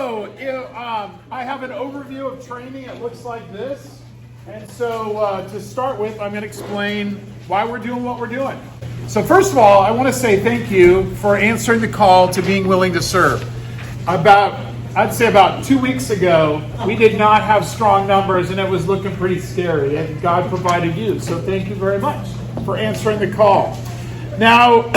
I have an overview of training. It looks like this. And so to start with, I'm going to explain why we're doing what we're doing. So first of all, I want to say thank you for answering the call to being willing to serve. I'd say about 2 weeks ago, we did not have strong numbers and it was looking pretty scary, and God provided you. So thank you very much for answering the call. Now,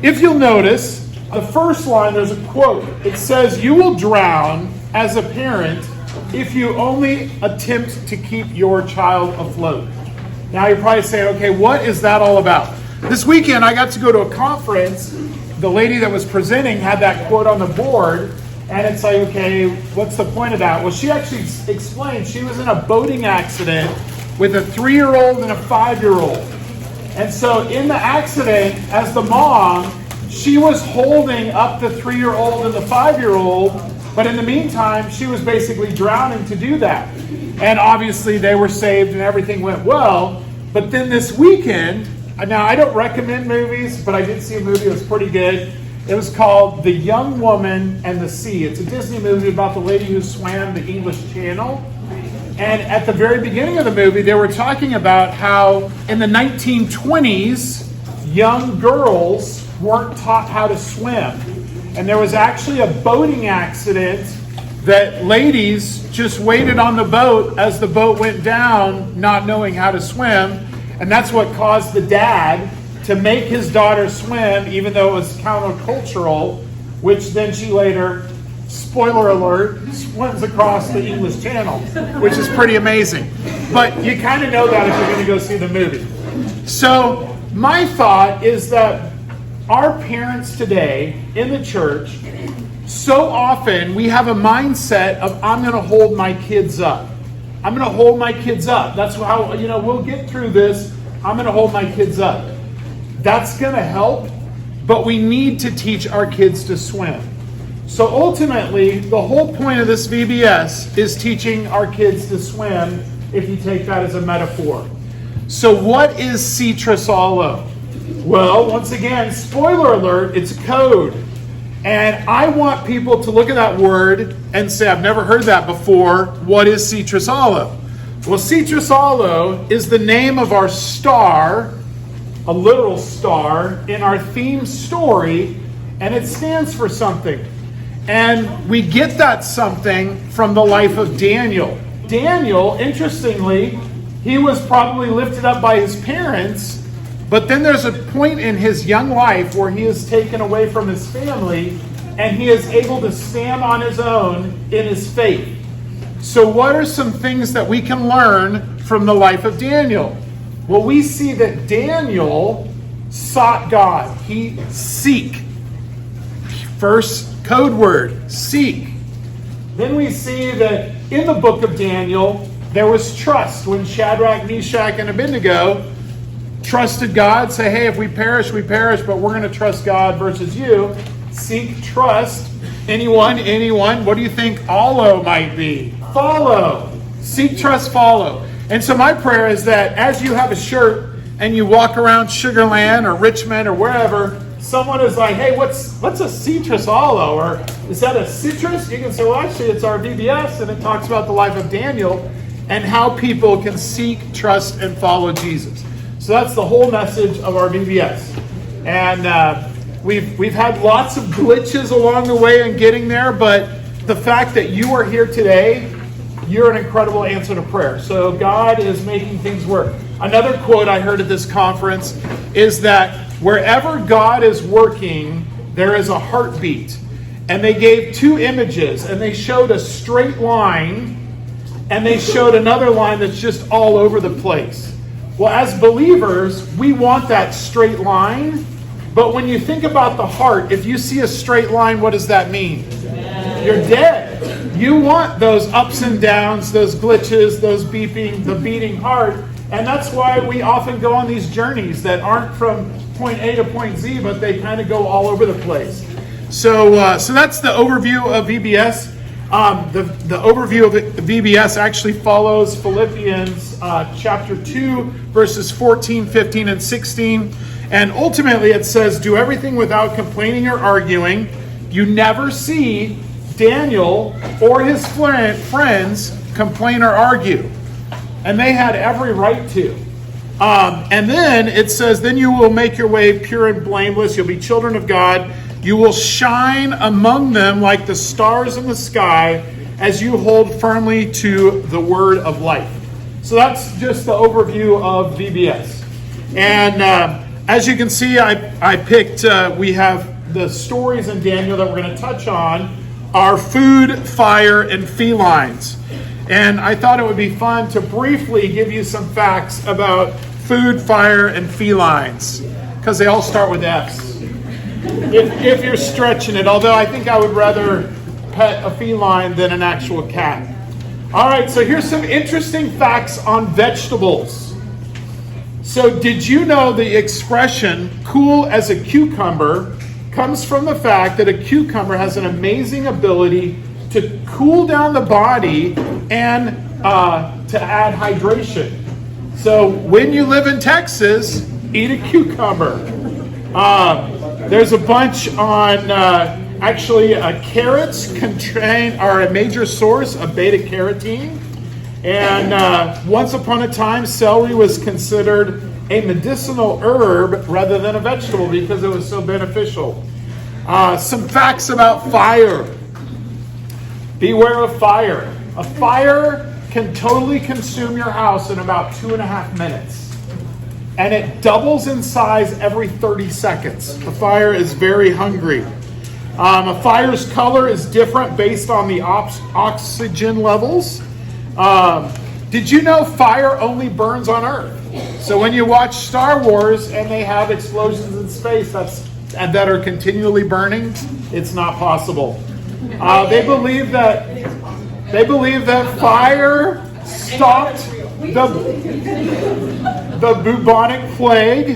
if you'll notice, the first line, there's a quote. It says, "You will drown as a parent if you only attempt to keep your child afloat." Now you're probably saying, okay, what is that all about? This weekend I got to go to a conference. The lady that was presenting had that quote on the board, and it's like, okay, what's the point of that? Well, she actually explained she was in a boating accident with a 3-year-old and a 5-year-old. And so in the accident, as the mom, she was holding up the 3-year-old and the 5-year-old, but in the meantime, she was basically drowning to do that. And obviously they were saved and everything went well. But then this weekend, now I don't recommend movies, but I did see a movie that was pretty good. It was called The Young Woman and the Sea. It's a Disney movie about the lady who swam the English Channel. And at the very beginning of the movie, they were talking about how in the 1920s, young girls weren't taught how to swim. And there was actually a boating accident that ladies just waited on the boat as the boat went down, not knowing how to swim. And that's what caused the dad to make his daughter swim, even though it was countercultural, which then she later, spoiler alert, swims across the English Channel, which is pretty amazing. But you kind of know that if you're going to go see the movie. So my thought is that our parents today in the church, so often we have a mindset of, I'm going to hold my kids up. I'm going to hold my kids up. That's how, we'll get through this. I'm going to hold my kids up. That's going to help, but we need to teach our kids to swim. So ultimately, the whole point of this VBS is teaching our kids to swim, if you take that as a metaphor. So what is Ceetrus Ollo? Well, once again, spoiler alert, it's code. And I want people to look at that word and say, I've never heard that before. What is Ceetrus Ollo? Well, Ceetrus Ollo is the name of our star, a literal star, in our theme story, and it stands for something. And we get that something from the life of Daniel. Daniel, interestingly, he was probably lifted up by his parents, but then there's a point in his young life where he is taken away from his family and he is able to stand on his own in his faith. So what are some things that we can learn from the life of Daniel? Well, we see that Daniel sought God. He seek. First code word, seek. Then we see that in the book of Daniel, there was trust when Shadrach, Meshach, and Abednego trusted God, say, hey, if we perish, but we're going to trust God versus you. Seek, trust. Anyone? What do you think Ollo might be? Follow. Seek, trust, follow. And so my prayer is that as you have a shirt and you walk around Sugar Land or Richmond or wherever, someone is like, hey, what's a Ceetrus Ollo? Or is that a citrus? You can say, well, actually, it's our VBS, and it talks about the life of Daniel and how people can seek, trust, and follow Jesus. So that's the whole message of our VBS. And we've had lots of glitches along the way in getting there, but the fact that you are here today, you're an incredible answer to prayer. So God is making things work. Another quote I heard at this conference is that wherever God is working, there is a heartbeat. And they gave 2 images, and they showed a straight line, and they showed another line that's just all over the place. Well, as believers, we want that straight line. But when you think about the heart, if you see a straight line, what does that mean? You're dead. You want those ups and downs, those glitches, those beeping, the beating heart. And that's why we often go on these journeys that aren't from point A to point Z, but they kind of go all over the place. So that's the overview of VBS. The overview of VBS actually follows Philippians chapter 2, verses 14, 15, and 16. And ultimately it says, do everything without complaining or arguing. You never see Daniel or his friends complain or argue. And they had every right to. And then it says, then you will make your way pure and blameless. You'll be children of God. You will shine among them like the stars in the sky as you hold firmly to the word of life. So that's just the overview of VBS. And as you can see, I picked, we have the stories in Daniel that we're going to touch on are food, fire, and felines. And I thought it would be fun to briefly give you some facts about food, fire, and felines, because they all start with F's. If you're stretching it, although I think I would rather pet a feline than an actual cat. All right, so here's some interesting facts on vegetables. So did you know the expression cool as a cucumber comes from the fact that a cucumber has an amazing ability to cool down the body and to add hydration. So when you live in Texas, eat a cucumber. There's a bunch on, carrots are a major source of beta carotene. And once upon a time, celery was considered a medicinal herb rather than a vegetable because it was so beneficial. Some facts about fire. Beware of fire. A fire can totally consume your house in about 2.5 minutes. And it doubles in size every 30 seconds. A fire is very hungry. A fire's color is different based on the oxygen levels. Did you know fire only burns on Earth? So when you watch Star Wars and they have explosions in space that are continually burning, it's not possible. They believe that fire stopped the bubonic plague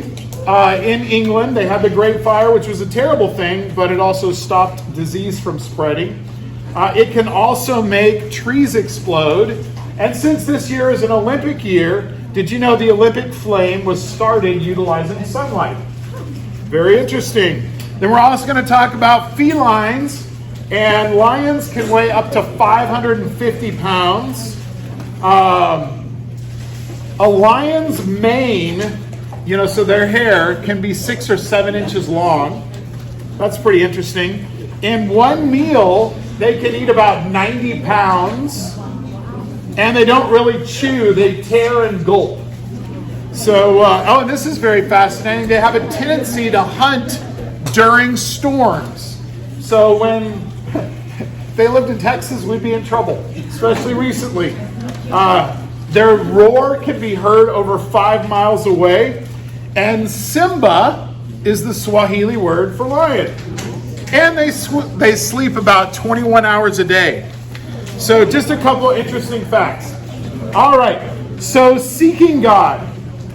in England. They had the Great Fire, which was a terrible thing, but it also stopped disease from spreading. It can also make trees explode. And since this year is an Olympic year, did you know the Olympic flame was started utilizing sunlight? Very interesting. Then we're also going to talk about felines. And lions can weigh up to 550 pounds. A lion's mane, so their hair can be 6 or 7 inches long. That's pretty interesting. In one meal, they can eat about 90 pounds. And they don't really chew, they tear and gulp. So, and this is very fascinating. They have a tendency to hunt during storms. So when if they lived in Texas, we'd be in trouble, especially recently. Their roar can be heard over 5 miles away. And Simba is the Swahili word for lion. And they sleep about 21 hours a day. So just a couple of interesting facts. All right, so seeking God.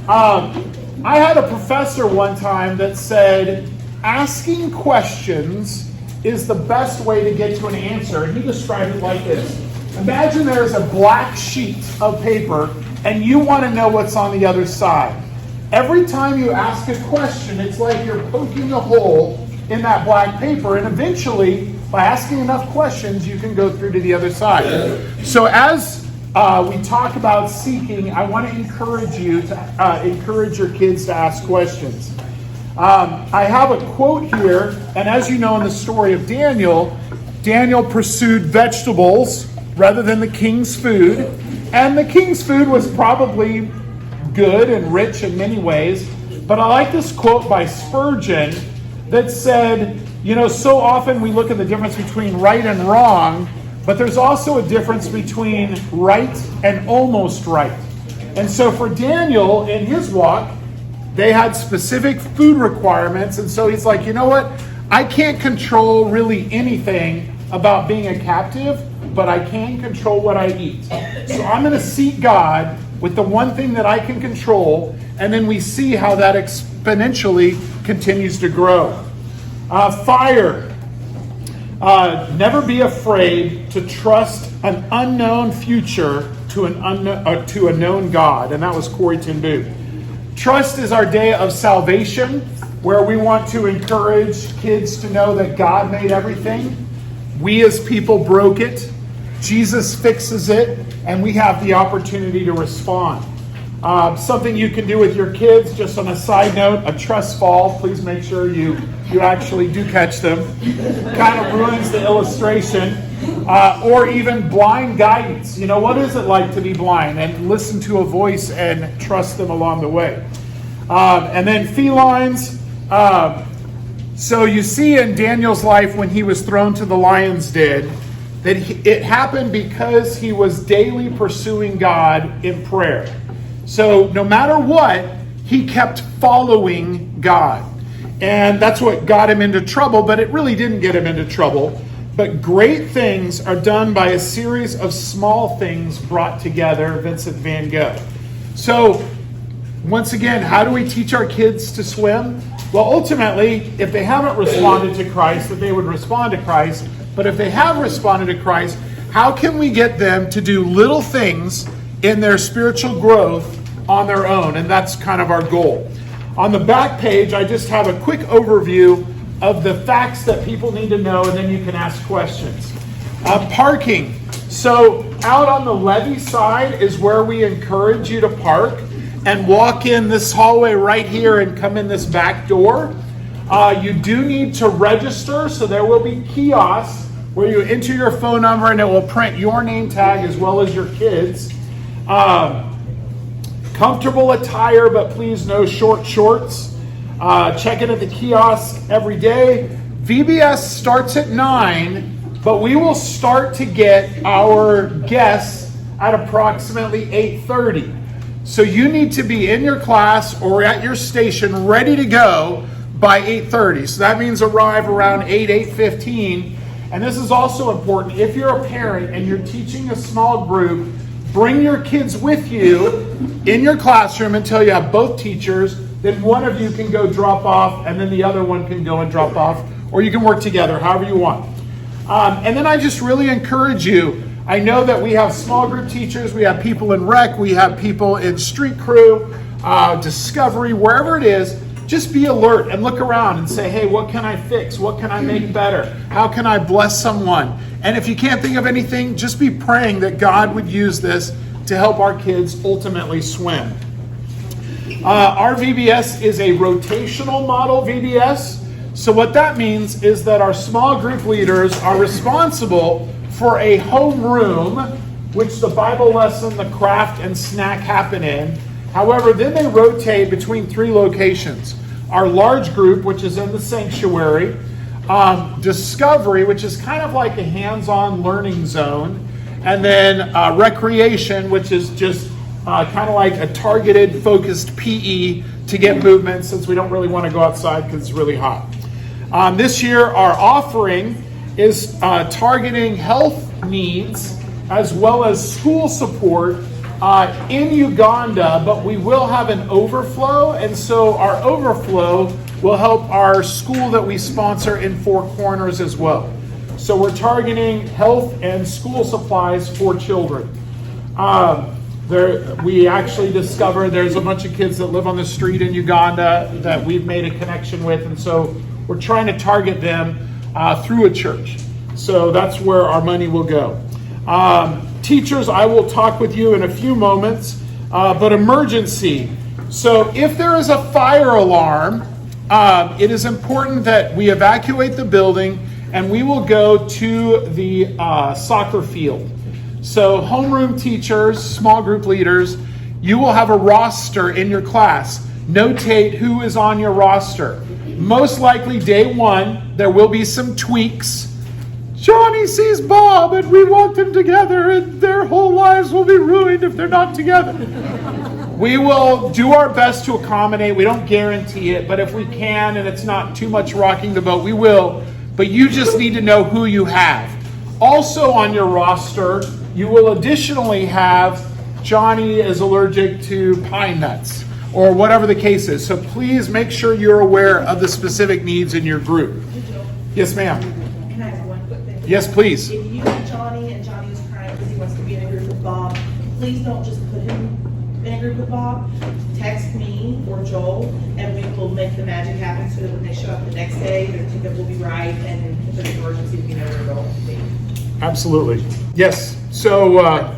I had a professor one time that said, asking questions is the best way to get to an answer. And he described it like this. Imagine there's a black sheet of paper and you want to know what's on the other side. Every time you ask a question, it's like you're poking a hole in that black paper, and eventually, by asking enough questions, you can go through to the other side. So as we talk about seeking, I want to encourage you to encourage your kids to ask questions. I have a quote here, and as you know in the story of Daniel, Daniel pursued vegetables rather than the king's food, and the king's food was probably good and rich in many ways, but I like this quote by Spurgeon that said, so often we look at the difference between right and wrong, but there's also a difference between right and almost right. And so for Daniel, in his walk, they had specific food requirements, and so he's like, you know what? I can't control really anything about being a captive, but I can control what I eat. So I'm going to seek God with the one thing that I can control, and then we see how that exponentially continues to grow. Fire. Never be afraid to trust an unknown future to a known God, and that was Corrie ten Boom. Trust is our day of salvation, where we want to encourage kids to know that God made everything. We as people broke it. Jesus fixes it, and we have the opportunity to respond. Something you can do with your kids, just on a side note, a trust fall. Please make sure you actually do catch them. Kind of ruins the illustration. Or even blind guidance. You know, what is it like to be blind? And listen to a voice and trust them along the way. And then felines. So you see in Daniel's life when he was thrown to the lion's den, that it happened because he was daily pursuing God in prayer. So no matter what, he kept following God. And that's what got him into trouble, but it really didn't get him into trouble. But great things are done by a series of small things brought together, Vincent van Gogh. So once again, how do we teach our kids to swim? Well, ultimately, if they haven't responded to Christ, that they would respond to Christ. But if they have responded to Christ, how can we get them to do little things in their spiritual growth on their own? And that's kind of our goal. On the back page, I just have a quick overview of the facts that people need to know, and then you can ask questions. Parking. So out on the levee side is where we encourage you to park and walk in this hallway right here and come in this back door. You do need to register, so there will be kiosks where you enter your phone number and it will print your name tag as well as your kids. Comfortable attire, but please no short shorts. Check in at the kiosk every day. VBS starts at 9, but we will start to get our guests at approximately 8:30. So you need to be in your class or at your station ready to go by 8:30. So that means arrive around 8:15. And this is also important. If you're a parent and you're teaching a small group, bring your kids with you in your classroom until you have both teachers. Then one of you can go drop off, and then the other one can go and drop off. Or you can work together, however you want. And then I just really encourage you. I know that we have small group teachers, we have people in rec, we have people in street crew, discovery, wherever it is. Just be alert and look around and say, hey, what can I fix? What can I make better? How can I bless someone? And if you can't think of anything, just be praying that God would use this to help our kids ultimately swim. Our VBS is a rotational model VBS. So what that means is that our small group leaders are responsible for a home room, which the Bible lesson, the craft, and snack happen in. However, then they rotate between 3 locations. Our large group, which is in the sanctuary, discovery, which is kind of like a hands-on learning zone, and then recreation, which is just kind of like a targeted, focused PE to get movement, since we don't really want to go outside because it's really hot. This year, our offering is targeting health needs as well as school support in Uganda, but we will have an overflow, and so our overflow will help our school that we sponsor in Four Corners as well. So we're targeting health and school supplies for children. We actually discovered there's a bunch of kids that live on the street in Uganda that we've made a connection with, and so we're trying to target them through a church. So that's where our money will go. Teachers, I will talk with you in a few moments, but emergency. So if there is a fire alarm, it is important that we evacuate the building and we will go to the soccer field. So homeroom teachers, small group leaders, you will have a roster in your class. Notate who is on your roster. Most likely day 1, there will be some tweaks. Johnny sees Bob and we want them together and their whole lives will be ruined if they're not together. We will do our best to accommodate. We don't guarantee it, but if we can and it's not too much rocking the boat, we will. But you just need to know who you have. Also on your roster, you will additionally have Johnny is allergic to pine nuts or whatever the case is. So please make sure you're aware of the specific needs in your group. Yes, ma'am. Can I ask one quick thing? Yes, please. If you have Johnny and Johnny is crying because he wants to be in a group with Bob, please don't just put him in a group with Bob. Text me or Joel and we will make the magic happen so that when they show up the next day, their ticket will be right, and if there's an emergency, we know where to go. Absolutely. Yes. So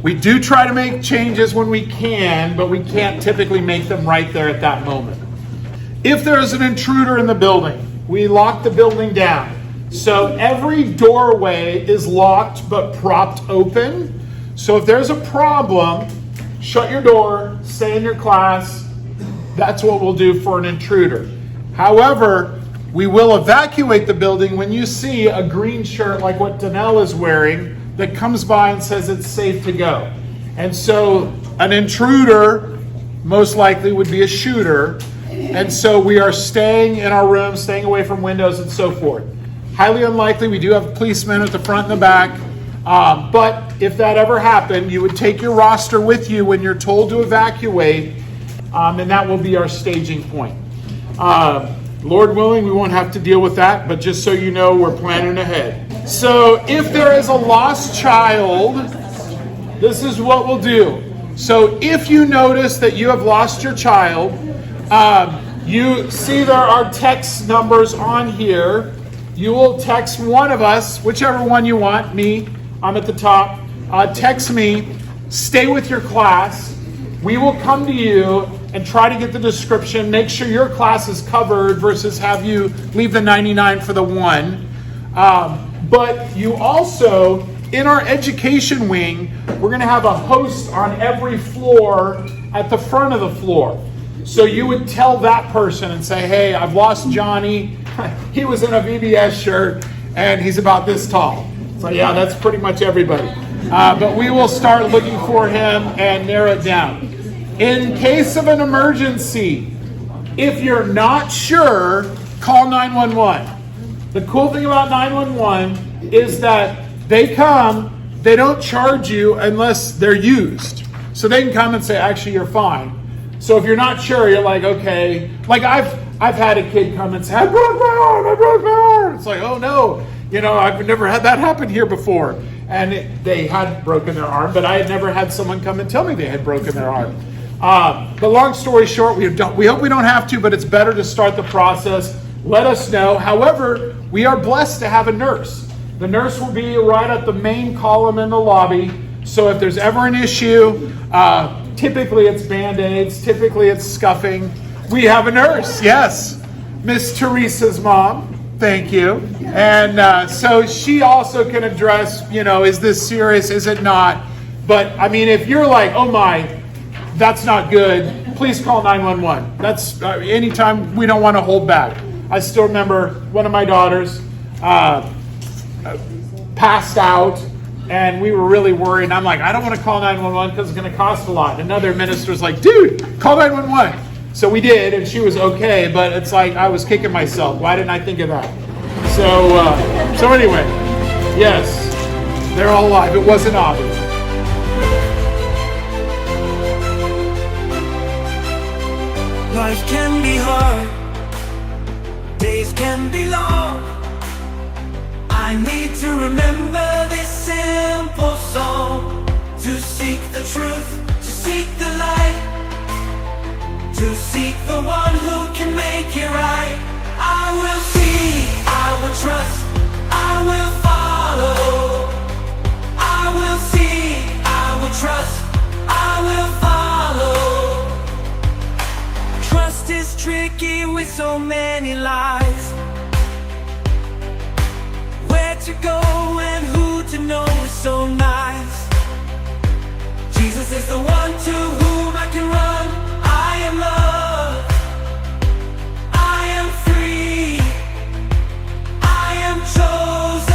we do try to make changes when we can, but we can't typically make them right there at that moment. If there is an intruder in the building, we lock the building down. So every doorway is locked but propped open. So if there's a problem, shut your door, stay in your class. That's what we'll do for an intruder. However, we will evacuate the building when you see a green shirt like what Danelle is wearing that comes by and says it's safe to go. And so an intruder most likely would be a shooter. And so we are staying in our room, staying away from windows and so forth. Highly unlikely. We do have policemen at the front and the back. But if that ever happened, you would take your roster with you when you're told to evacuate, and that will be our staging point. Lord willing, we won't have to deal with that, but just so you know, we're planning ahead. So if there is a lost child, this is what we'll do. So if you notice that you have lost your child, you see there are text numbers on here. You will text one of us, whichever one you want, me, I'm at the top. Text me, stay with your class. We will come to you and try to get the description, make sure your class is covered versus have you leave the 99 for the 1. But you also, in our education wing, we're going to have a host on every floor at the front of the floor. So you would tell that person and say, hey, I've lost Johnny. He was in a VBS shirt and he's about this tall. So yeah, that's pretty much everybody. But we will start looking for him and narrow it down. In case of an emergency, if you're not sure, call 911. The cool thing about 911 is that they come, they don't charge you unless they're used. So they can come and say, actually, you're fine. So if you're not sure, you're like, okay. Like I've had a kid come and say, I broke my arm. It's like, oh no, I've never had that happen here before. And they had broken their arm, but I had never had someone come and tell me they had broken their arm. But long story short, we hope we don't have to, but it's better to start the process. Let us know. However, we are blessed to have a nurse. The nurse will be right at the main column in the lobby. So if there's ever an issue, typically it's Band-Aids, typically it's scuffing. We have a nurse, yes. Miss Teresa's mom, thank you. And so she also can address, is this serious, is it not? But I mean, if you're like, oh my, that's not good, please call 911. That's anytime. We don't want to hold back. I still remember one of my daughters passed out, and we were really worried. And I'm like, I don't want to call 911 because it's going to cost a lot. And another minister's like, dude, call 911. So we did, and she was okay. But it's like I was kicking myself. Why didn't I think of that? So anyway, yes, they're all alive. It wasn't obvious. Life can be hard, days can be long. I need to remember this simple song. To seek the truth, to seek the light, to seek the one who can make it right. I will see, I will trust, I will follow. I will see, I will trust, I will follow. Trust is tricky with so many lies. Where to go and who to know is so nice. Jesus is the one to whom I can run. I am loved, I am free, I am chosen.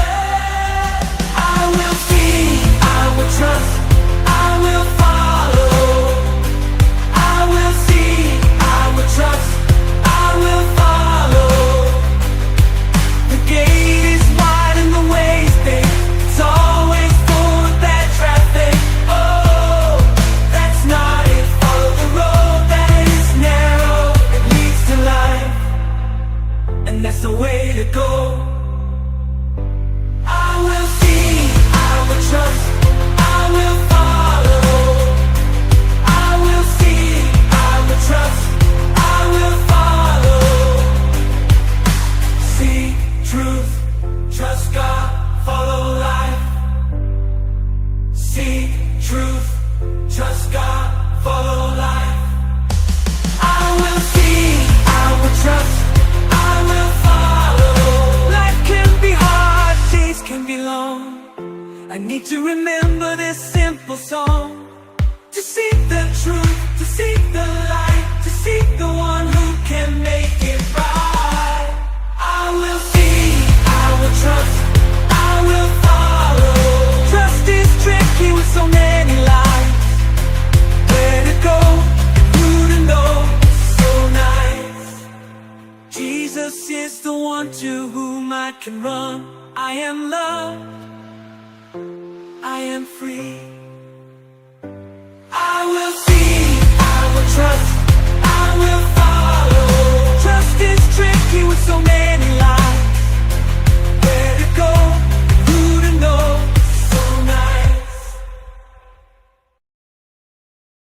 I will see, I will trust, I will follow. I will see, I will trust, I will follow. The gate is wide and the way is big. It's always full of bad traffic. Oh, that's not it. Follow the road that is narrow. It leads to life, and that's the way to go. I will see, I will trust, I will follow. I will see, I will trust, I will follow. I need to remember this simple song. To seek the truth, to seek the light, to seek the one who can make it right. I will see, I will trust, I will follow. Trust is tricky with so many lies. Where to go, who to know, so nice. Jesus is the one to whom I can run. I am loved, I am free. I will see, I will trust, I will follow. Trust is tricky with so many